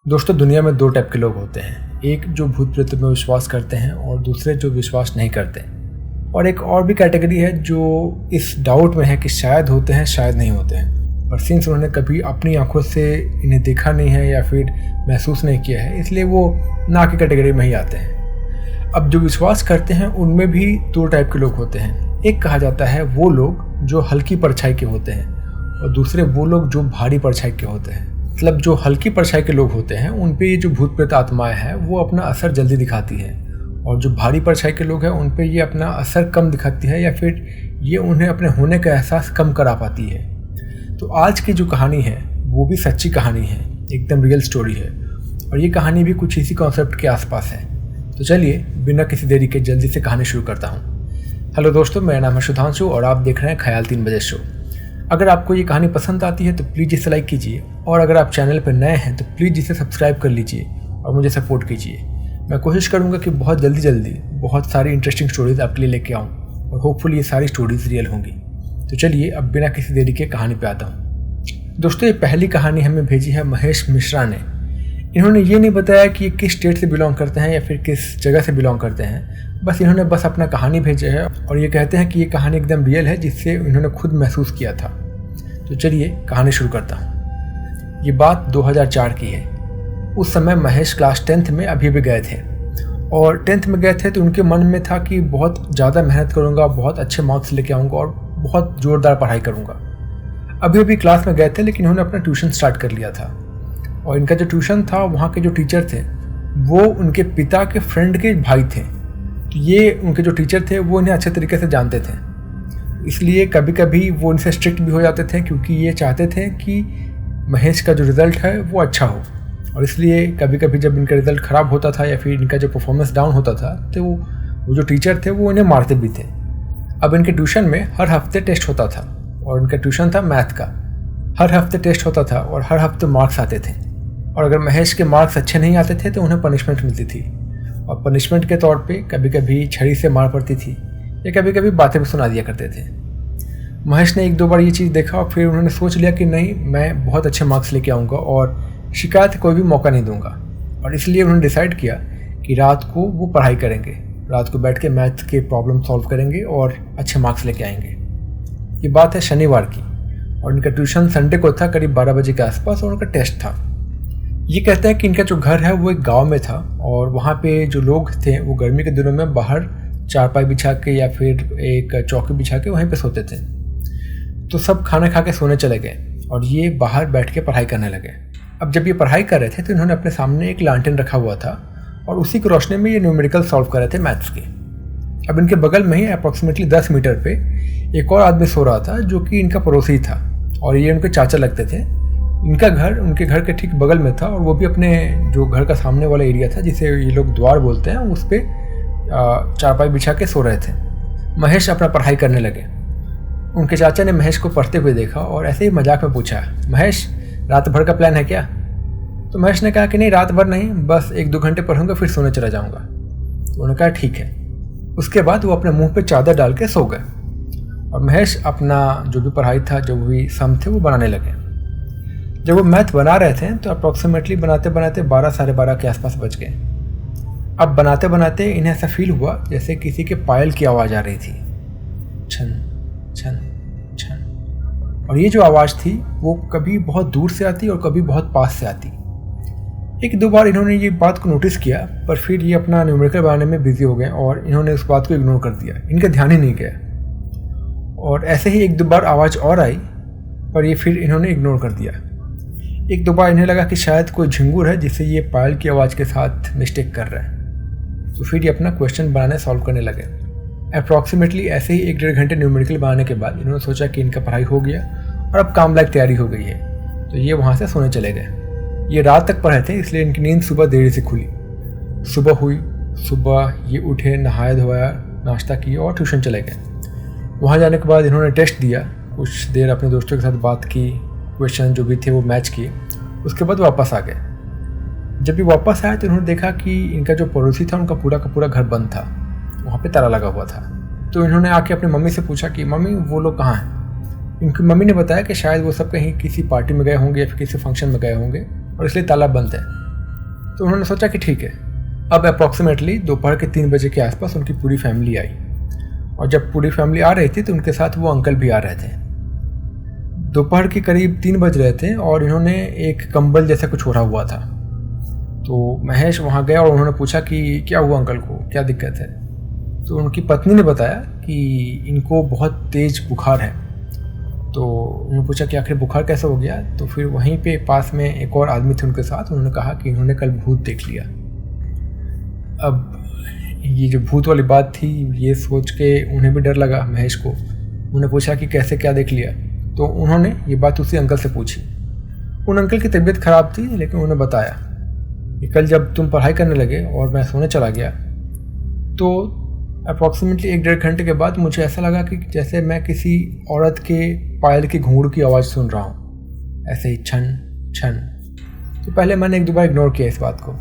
दोस्तों, दुनिया में दो टाइप के लोग होते हैं। एक जो भूत प्रेत में विश्वास करते हैं और दूसरे जो विश्वास नहीं करते। और एक और भी कैटेगरी है जो इस डाउट में है कि शायद होते हैं शायद नहीं होते हैं, पर सिंस उन्होंने कभी अपनी आंखों से इन्हें देखा नहीं है या फिर महसूस नहीं किया है, इसलिए वो ना की कैटेगरी में ही आते हैं। अब जो विश्वास करते हैं उनमें भी दो टाइप के लोग होते हैं। एक कहा जाता है वो लोग जो हल्की परछाई के होते हैं और दूसरे वो लोग जो भारी परछाई के होते हैं। मतलब जो हल्की परछाई के लोग होते हैं उन पे ये जो भूत प्रेत आत्माएं हैं वो अपना असर जल्दी दिखाती है, और जो भारी परछाई के लोग हैं उन पे ये अपना असर कम दिखाती है या फिर ये उन्हें अपने होने का एहसास कम करा पाती है। तो आज की जो कहानी है वो भी सच्ची कहानी है, एकदम रियल स्टोरी है, और ये कहानी भी कुछ इसी कॉन्सेप्ट के आसपास है। तो चलिए बिना किसी देरी के जल्दी से कहानी शुरू करता हूँ। हेलो दोस्तों, मेरा नाम है सुधांशु और आप देख रहे हैं ख्याल 3 बजे शो। अगर आपको ये कहानी पसंद आती है तो प्लीज़ इसे लाइक कीजिए, और अगर आप चैनल पर नए हैं तो प्लीज़ इसे सब्सक्राइब कर लीजिए और मुझे सपोर्ट कीजिए। मैं कोशिश करूँगा कि बहुत जल्दी बहुत सारी इंटरेस्टिंग स्टोरीज आपके लिए लेके आऊँ, और होपफुली ये सारी स्टोरीज रियल होंगी। तो चलिए अब बिना किसी देरी के कहानी पे आता हूँ। दोस्तों, ये पहली कहानी हमें भेजी है महेश मिश्रा ने। इन्होंने ये नहीं बताया कि ये किस स्टेट से बिलोंग करते हैं या फिर किस जगह से बिलोंग करते हैं, बस इन्होंने अपना कहानी भेजा है और ये कहते हैं कि ये कहानी एकदम रियल है जिससे इन्होंने खुद महसूस किया था। तो चलिए कहानी शुरू करता हूँ। ये बात 2004 की है। उस समय महेश क्लास 10th में अभी भी गए थे, और 10th में गए थे तो उनके मन में था कि बहुत ज़्यादा मेहनत करूँगा, बहुत अच्छे मार्क्स लेके आऊँगा और बहुत ज़ोरदार पढ़ाई करूँगा। अभी क्लास में गए थे लेकिन इन्होंने अपना ट्यूशन स्टार्ट कर लिया था, और इनका जो ट्यूशन था वहाँ के जो टीचर थे वो उनके पिता के फ्रेंड के भाई थे। तो ये उनके जो टीचर थे वो इन्हें अच्छे तरीके से जानते थे, इसलिए कभी कभी वो इनसे स्ट्रिक्ट भी हो जाते थे, क्योंकि ये चाहते थे कि महेश का जो रिज़ल्ट है वो अच्छा हो। और इसलिए कभी कभी जब इनका रिज़ल्ट ख़राब होता था या फिर इनका जो परफॉर्मेंस डाउन होता था तो वो जो टीचर थे वो इन्हें मारते भी थे। अब इनके ट्यूशन में हर हफ्ते टेस्ट होता था, और इनका ट्यूशन था मैथ का। हर हफ्ते टेस्ट होता था और हर हफ्ते मार्क्स आते थे, और अगर महेश के मार्क्स अच्छे नहीं आते थे तो उन्हें पनिशमेंट मिलती थी, और पनिशमेंट के तौर पे कभी कभी छड़ी से मार पड़ती थी या कभी कभी बातें भी सुना दिया करते थे। महेश ने 1-2 बार ये चीज़ देखा और फिर उन्होंने सोच लिया कि नहीं, मैं बहुत अच्छे मार्क्स लेके आऊँगा और शिकायत कोई भी मौका नहीं दूंगा। और इसलिए उन्होंने डिसाइड किया कि रात को वो पढ़ाई करेंगे, रात को बैठ के मैथ के प्रॉब्लम सॉल्व करेंगे और अच्छे मार्क्स लेके आएंगे। ये बात है शनिवार की, और इनका ट्यूशन संडे को था करीब 12 बजे के आसपास, और उनका टेस्ट था। ये कहते हैं कि इनका जो घर है वो एक गांव में था, और वहाँ पे जो लोग थे वो गर्मी के दिनों में बाहर चारपाई बिछा के या फिर एक चौकी बिछा के वहीं पे सोते थे। तो सब खाना खा के सोने चले गए और ये बाहर बैठ के पढ़ाई करने लगे। अब जब ये पढ़ाई कर रहे थे तो इन्होंने अपने सामने एक लालटेन रखा हुआ था, और उसी की रोशनी में ये न्यूमेरिकल सॉल्व कर रहे थे मैथ्स के। अब इनके बगल में ही अप्रॉक्सीमेटली 10 मीटर पे एक और आदमी सो रहा था जो कि इनका पड़ोसी था, और ये उनके चाचा लगते थे। इनका घर उनके घर के ठीक बगल में था, और वो भी अपने जो घर का सामने वाला एरिया था जिसे ये लोग द्वार बोलते हैं, उस पर चारपाई बिछा के सो रहे थे। महेश अपना पढ़ाई करने लगे। उनके चाचा ने महेश को पढ़ते हुए देखा और ऐसे ही मजाक में पूछा, महेश रात भर का प्लान है क्या? तो महेश ने कहा कि नहीं, रात भर नहीं, बस 1-2 घंटे पढ़ूंगा फिर सोने चला जाऊंगा। तो उन्होंने कहा ठीक है। उसके बाद वो अपने मुंह पे चादर डाल के सो गए, और महेश अपना जो भी पढ़ाई था, जो भी सम थे वो बनाने लगे। जब वो मैथ बना रहे थे तो अप्रॉक्सीमेटली बनाते बनाते 12 साढ़े 12 के आसपास बज गए। अब बनाते बनाते इन्हें ऐसा फील हुआ जैसे किसी के पायल की आवाज़ आ रही थी, छन छन छन। और ये जो आवाज़ थी वो कभी बहुत दूर से आती और कभी बहुत पास से आती। 1-2 बार इन्होंने ये बात को नोटिस किया, पर फिर ये अपना न्यूमेरिकल बनाने में बिजी हो गए और इन्होंने उस बात को इग्नोर कर दिया, इनका ध्यान ही नहीं गया। और ऐसे ही 1-2 बार आवाज़ और आई, पर ये फिर इन्होंने इग्नोर कर दिया। 1-2 बार इन्हें लगा कि शायद कोई झिंगुर है जिससे ये पायल की आवाज़ के साथ मिस्टेक कर रहा है। तो फिर ये अपना क्वेश्चन बनाने सॉल्व करने लगे। अप्रॉक्सीमेटली ऐसे ही 1-1.5 घंटे न्यूमेरिकल बनाने के बाद इन्होंने सोचा कि इनका पढ़ाई हो गया और अब काम लायक तैयारी हो गई है, तो ये वहाँ से सोने चले गए। ये रात तक पढ़े थे, इसलिए इनकी नींद सुबह देरी से खुली। सुबह हुई, सुबह ये उठे, नहाया धोया, नाश्ता किया और ट्यूशन चले गए। वहाँ जाने के बाद इन्होंने टेस्ट दिया, कुछ देर अपने दोस्तों के साथ बात की, क्वेश्चन जो भी थे वो मैच किए। उसके बाद वापस आ गए। जब भी वापस आए तो इन्होंने देखा कि इनका जो पड़ोसी था उनका पूरा का पूरा घर बंद था, वहाँ पे ताला लगा हुआ था। तो इन्होंने आके अपनी मम्मी से पूछा कि मम्मी वो लोग कहाँ हैं? इनकी मम्मी ने बताया कि शायद वो सब कहीं किसी पार्टी में गए होंगे या फिर किसी फंक्शन में गए होंगे और इसलिए ताला बंद है। तो उन्होंने सोचा कि ठीक है। अब अप्रॉक्सीमेटली दोपहर के 3 बजे के आसपास उनकी पूरी फैमिली आई, और जब पूरी फैमिली आ रही थी तो उनके साथ वो अंकल भी आ रहे थे। दोपहर के करीब 3 बज रहे थे और इन्होंने एक कंबल जैसा कुछ ओढ़ा हुआ था। तो महेश वहाँ गया और उन्होंने पूछा कि क्या हुआ अंकल को, क्या दिक्कत है। तो उनकी पत्नी ने बताया कि इनको बहुत तेज़ बुखार है। तो उन्होंने पूछा कि आखिर बुखार कैसे हो गया। तो फिर वहीं पे पास में एक और आदमी थे उनके साथ, उन्होंने कहा कि इन्होंने कल भूत देख लिया। अब ये जो भूत वाली बात थी, ये सोच के उन्हें भी डर लगा महेश को। उन्होंने पूछा कि कैसे, क्या देख लिया। तो उन्होंने ये बात उसी अंकल से पूछी। उन अंकल की तबीयत ख़राब थी, लेकिन उन्होंने बताया कि कल जब तुम पढ़ाई करने लगे और मैं सोने चला गया तो अप्रॉक्सीमेटली 1-1.5 घंटे के बाद मुझे ऐसा लगा कि जैसे मैं किसी औरत के पायल की घुंघरू की आवाज़ सुन रहा हूँ, ऐसे ही छन छन। तो पहले मैंने 1-2 बार इग्नोर किया इस बात को,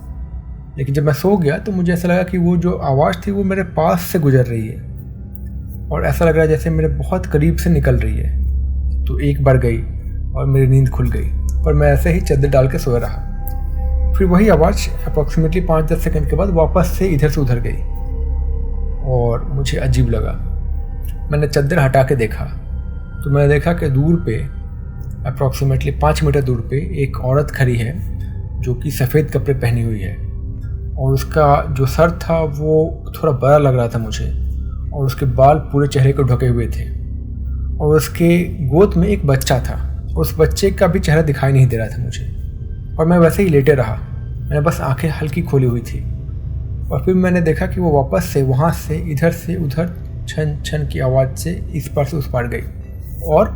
लेकिन जब मैं सो गया तो मुझे ऐसा लगा कि वो जो आवाज़ थी वो मेरे पास से गुजर रही है, और ऐसा लग रहा है जैसे मेरे बहुत करीब से निकल रही है। तो एक बार गई और मेरी नींद खुल गई, पर मैं ऐसे ही चादर डाल के सोया रहा। फिर वही आवाज़ अप्रॉक्सीमेटली 5-10 सेकंड के बाद वापस से इधर से उधर गई और मुझे अजीब लगा। मैंने चादर हटा के देखा तो मैंने देखा कि दूर पे अप्रॉक्सीमेटली 5 मीटर दूर पे एक औरत खड़ी है जो कि सफ़ेद कपड़े पहनी हुई है, और उसका जो सर था वो थोड़ा बड़ा लग रहा था मुझे, और उसके बाल पूरे चेहरे को ढके हुए थे, और उसके गोद में एक बच्चा था। उस बच्चे का भी चेहरा दिखाई नहीं दे रहा था मुझे, और मैं वैसे ही लेटे रहा। मैंने बस आंखें हल्की खोली हुई थी, और फिर मैंने देखा कि वो वापस से वहाँ से इधर से उधर छन छन की आवाज़ से इस पार से उस पार गई, और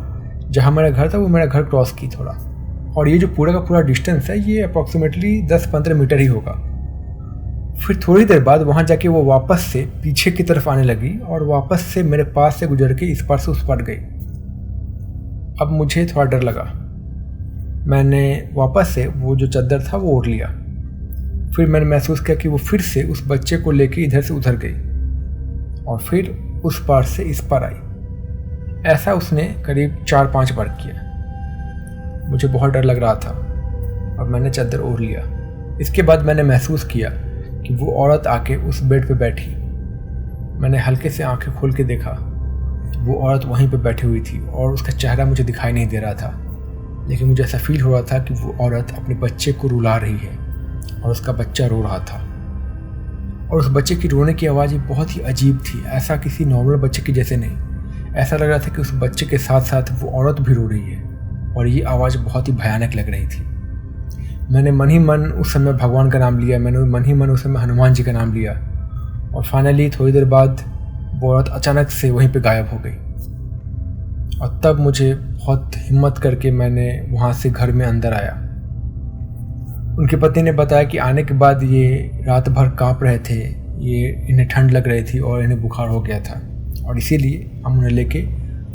जहाँ मेरा घर था वो मेरा घर क्रॉस की थोड़ा। और ये जो पूरा का पूरा डिस्टेंस है ये अप्रॉक्सीमेटली 10-15 मीटर ही होगा। फिर थोड़ी देर बाद वहाँ जाके वो वापस से पीछे की तरफ आने लगी और वापस से मेरे पास से गुजर के इस पार से उस पार गई। अब मुझे थोड़ा डर लगा। मैंने वापस से वो जो चादर था वो ओढ़ लिया। फिर मैंने महसूस किया कि वो फिर से उस बच्चे को लेके इधर से उधर गई और फिर उस पार से इस पार आई। ऐसा उसने करीब 4-5 बार किया। मुझे बहुत डर लग रहा था और मैंने चादर ओढ़ लिया। इसके बाद मैंने महसूस किया कि वो औरत आके उस बेड पे बैठी। मैंने हल्के से आंखें खोल के देखा तो वो औरत वहीं पे बैठी हुई थी और उसका चेहरा मुझे दिखाई नहीं दे रहा था, लेकिन मुझे ऐसा फील हो रहा था कि वो औरत अपने बच्चे को रुला रही है और उसका बच्चा रो रहा था। और उस बच्चे की रोने की आवाज़ बहुत ही अजीब थी, ऐसा किसी नॉर्मल बच्चे की जैसे नहीं। ऐसा लग रहा था कि उस बच्चे के साथ साथ वो औरत भी रो रही है, और ये आवाज़ बहुत ही भयानक लग रही थी। मैंने मन ही मन उस समय भगवान का नाम लिया, मैंने मन ही मन उस समय हनुमान जी का नाम लिया, और फाइनली थोड़ी देर बाद वो औरत अचानक से वहीं पे गायब हो गई। और तब मुझे बहुत हिम्मत करके मैंने वहाँ से घर में अंदर आया। उनके पति ने बताया कि आने के बाद ये रात भर काँप रहे थे, ये इन्हें ठंड लग रही थी और इन्हें बुखार हो गया था, और इसीलिए हम उन्हें लेके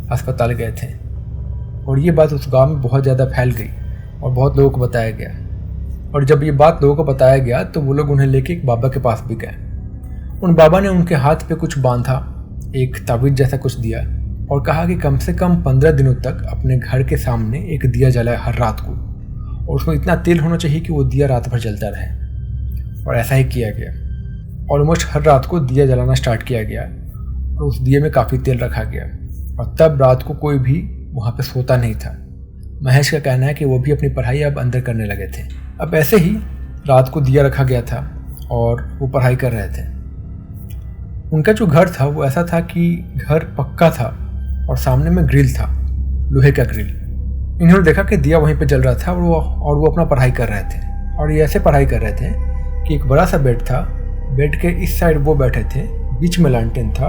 अस्पताल गए थे। और ये बात उस गांव में बहुत ज़्यादा फैल गई और बहुत लोगों को बताया गया। और जब ये बात लोगों को बताया गया तो वो लोग उन्हें लेके एक बाबा के पास भी गए। उन बाबा ने उनके हाथ पे कुछ बांधा, एक ताबीज़ जैसा कुछ दिया, और कहा कि कम से कम 15 दिनों तक अपने घर के सामने एक दिया जलाए हर रात को, और उसमें इतना तेल होना चाहिए कि वो दिया रात भर जलता रहे। और ऐसा ही किया गया। ऑलमोस्ट हर रात को दिया जलाना स्टार्ट किया गया और उस दिए में काफ़ी तेल रखा गया, और तब रात को कोई भी वहाँ पे सोता नहीं था। महेश का कहना है कि वो भी अपनी पढ़ाई अब अंदर करने लगे थे। अब ऐसे ही रात को दिया रखा गया था और वो पढ़ाई कर रहे थे। उनका जो घर था वो ऐसा था कि घर पक्का था और सामने में ग्रिल था, लोहे का ग्रिल। इन्होंने देखा कि दिया वहीं पे जल रहा था और वो अपना पढ़ाई कर रहे थे। और ये ऐसे पढ़ाई कर रहे थे कि एक बड़ा सा बेड था, बेड के इस साइड वो बैठे थे, बीच में लैंटर्न था,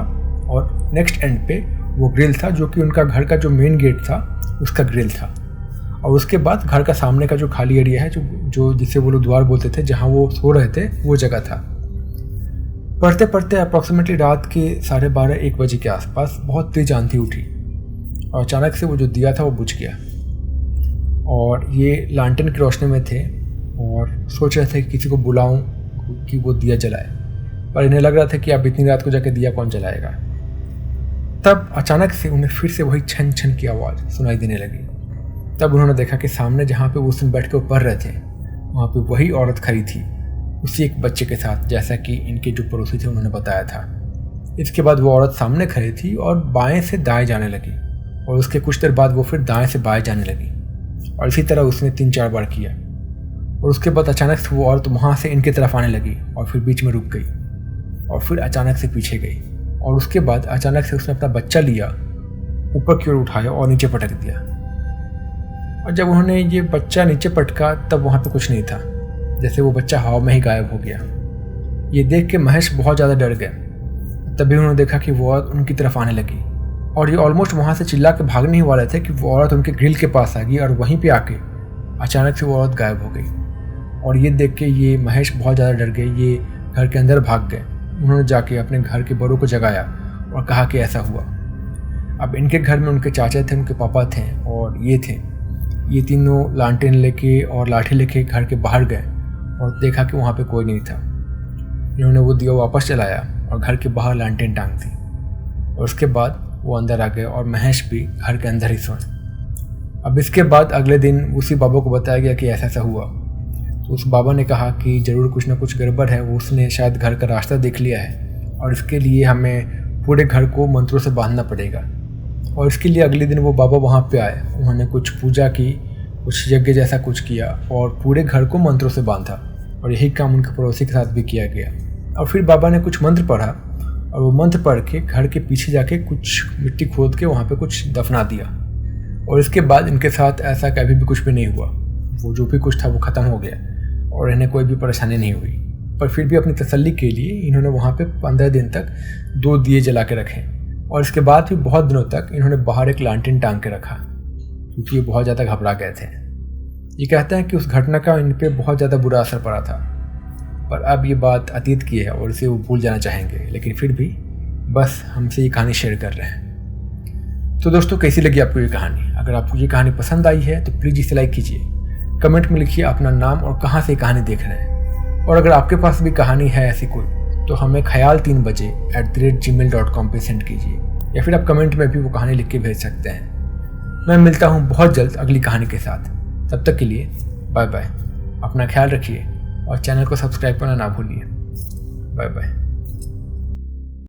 और नेक्स्ट एंड पे वो ग्रिल था जो कि उनका घर का जो मेन गेट था उसका ग्रिल था। और उसके बाद घर का सामने का जो खाली एरिया है जो जिसे वो लोग द्वार बोलते थे, जहाँ वो सो रहे थे, वो जगह था। पढ़ते पढ़ते अप्रॉक्सीमेटली रात के 12:30-1 बजे के आसपास बहुत तेज आंधी उठी और अचानक से वो जो दिया था वो बुझ गया। और ये लैंटर्न की रोशनी में थे और सोच रहे थे कि किसी को बुलाऊं कि वो दिया जलाए, पर इन्हें लग रहा था कि अब इतनी रात को जाके दिया कौन जलाएगा। तब अचानक से उन्हें फिर से वही छन छन की आवाज़ सुनाई देने लगी। तब उन्होंने देखा कि सामने जहाँ पे वो उस दिन बैठ के पढ़ रहे थे वहाँ पे वही औरत खड़ी थी उसी एक बच्चे के साथ, जैसा कि इनके जो पड़ोसी थे उन्होंने बताया था। इसके बाद वो औरत सामने खड़ी थी और बाएं से दाएं जाने लगी, और उसके कुछ देर बाद वो फिर दाएं से बाएं जाने लगी, और इसी तरह उसने 3-4 बार किया। और उसके बाद अचानक से वो औरत वहाँ से इनकी तरफ आने लगी और फिर बीच में रुक गई, और फिर अचानक से पीछे गई, और उसके बाद अचानक से उसने अपना बच्चा लिया, ऊपर की ओर उठाया और नीचे पटक दिया। और जब उन्होंने ये बच्चा नीचे पटका तब वहाँ पे कुछ नहीं था, जैसे वो बच्चा हवा में ही गायब हो गया। ये देख के महेश बहुत ज़्यादा डर गए। तभी उन्होंने देखा कि वो औरत उनकी तरफ आने लगी, और ये ऑलमोस्ट वहाँ से चिल्ला के भागने ही वाले थे कि वो औरत उनके ग्रिल के पास आ गई, और वहीं पे आके अचानक से वो औरत गायब हो गई। और ये देख के ये महेश बहुत ज़्यादा डर गए। ये घर के अंदर भाग गए। उन्होंने जाके अपने घर के बड़ों को जगाया और कहा कि ऐसा हुआ। अब इनके घर में उनके चाचा थे, उनके पापा थे और ये थे। ये तीनों लालटेन लेके और लाठी लेके घर के बाहर गए और देखा कि वहाँ पे कोई नहीं था। इन्होंने वो दिया वापस चलाया और घर के बाहर लालटेन टांग दी, और उसके बाद वो अंदर आ गए और महेश भी घर के अंदर ही सोए। अब इसके बाद अगले दिन उसी बाबा को बताया गया कि ऐसा ऐसा हुआ। तो उस बाबा ने कहा कि ज़रूर कुछ ना कुछ गड़बड़ है, वो उसने शायद घर का रास्ता देख लिया है, और इसके लिए हमें पूरे घर को मंत्रों से बांधना पड़ेगा। और इसके लिए अगले दिन वो बाबा वहाँ पे आए। उन्होंने कुछ पूजा की, कुछ यज्ञ जैसा कुछ किया और पूरे घर को मंत्रों से बांधा, और यही काम उनके पड़ोसी के साथ भी किया गया। और फिर बाबा ने कुछ मंत्र पढ़ा, और वो मंत्र पढ़ के घर के पीछे जाके कुछ मिट्टी खोद के वहाँ पे कुछ दफना दिया। और इसके बाद इनके साथ ऐसा कभी भी कुछ भी नहीं हुआ। वो जो भी कुछ था वो ख़त्म हो गया और इन्हें कोई भी परेशानी नहीं हुई। पर फिर भी अपनी तसल्ली के लिए इन्होंने वहाँ पे 15 दिन तक 2 दिए जला के रखे, और इसके बाद भी बहुत दिनों तक इन्होंने बाहर एक लालटेन टांग के रखा, क्योंकि ये बहुत ज़्यादा घबरा गए थे। ये कहते हैं कि उस घटना का इन पर बहुत ज़्यादा बुरा असर पड़ा था, पर अब ये बात अतीत की है और इसे वो भूल जाना चाहेंगे, लेकिन फिर भी बस हमसे ये कहानी शेयर कर रहे हैं। तो दोस्तों, कैसी लगी आपको ये कहानी? अगर आपको ये कहानी पसंद आई है तो प्लीज़ इसे लाइक कीजिए, कमेंट में लिखिए अपना नाम और कहाँ से कहानी देख रहे हैं। और अगर आपके पास भी कहानी है ऐसी कोई, तो हमें khayal3baje@gmail.com पे सेंड कीजिए, या फिर आप कमेंट में भी वो कहानी लिख के भेज सकते हैं। मैं मिलता हूँ बहुत जल्द अगली कहानी के साथ। तब तक के लिए बाय बाय। अपना ख्याल रखिए और चैनल को सब्सक्राइब करना ना भूलिए। Bye bye.